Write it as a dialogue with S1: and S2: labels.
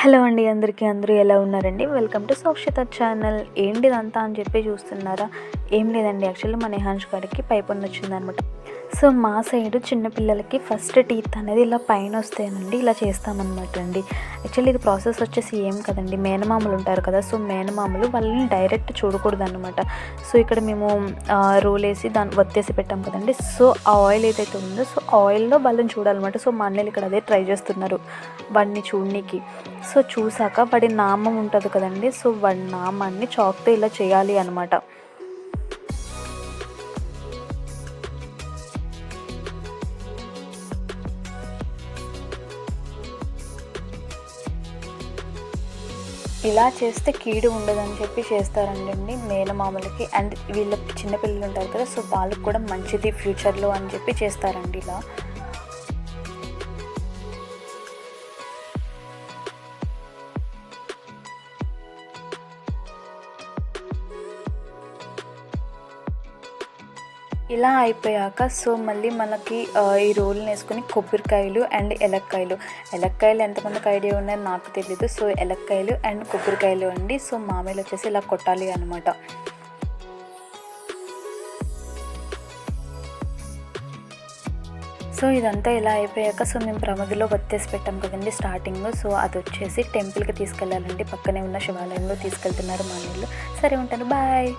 S1: Hello అండి అందరికీ. అందరూ ఎలా ఉన్నారండి? Welcome to Sokshita channel. ఏంటిదంతా అని చెప్పి చూస్తున్నారా? ఏం లేదండి, యాక్చువల్లీ మా నేహాన్ష్ గాడికి పైపొన్ను వచ్చిందనమాట. సో మా సైడు చిన్నపిల్లలకి ఫస్ట్ టీత్ అనేది ఇలా పైన వస్తాయనండి, ఇలా చేస్తామన్నమాట అండి. యాక్చువల్లీ ఇది ప్రాసెస్ వచ్చేసి ఏం కదండి, మేనమామలు ఉంటారు కదా, సో మేనమామలు వాళ్ళని డైరెక్ట్ చూడకూడదు అనమాట. సో ఇక్కడ మేము రోల్ వేసి దాన్ని వత్తేసి పెట్టాం కదండి, సో ఆ ఆయిల్ ఏదైతే ఉందో సో ఆయిల్లో వాళ్ళని చూడాలన్నమాట. సో మా అన్నయ్యలు ఇక్కడ అదే ట్రై చేస్తున్నారు వాడిని చూడనీకి. సో చూసాక వాడి నామం ఉంటుంది కదండి, సో వాడి నామాన్ని చాక్తో ఇలా చేయాలి అనమాట. ఇలా చేస్తే కీడు ఉండదని చెప్పి చేస్తారండి మేనమామలకి. అండ్ వీళ్ళ చిన్నపిల్లలు ఉంటారు కదా, సో వాళ్ళకి కూడా మంచిది ఫ్యూచర్లో అని చెప్పి చేస్తారండి ఇలా. ఇలా అయిపోయాక సో మళ్ళీ మనకి ఈ రోల్ని వేసుకొని కొబ్బరికాయలు అండ్ ఎలక్కాయలు ఎంతమందికి ఐడియా ఉన్నాయో నాకు తెలీదు. సో ఎలక్కాయలు అండ్ కొబ్బరికాయలు అండి. సో మామూలు వచ్చేసి ఇలా కొట్టాలి అనమాట. సో ఇదంతా ఇలా అయిపోయాక సో మేము ప్రమదిలో వత్తేసి పెట్టాం కదండి స్టార్టింగ్లో. సో అది వచ్చేసి టెంపుల్కి తీసుకెళ్ళాలండి, పక్కనే ఉన్న శివాలయంలో తీసుకెళ్తున్నారు మా నీళ్ళు. సరే ఉంటాను, బాయ్.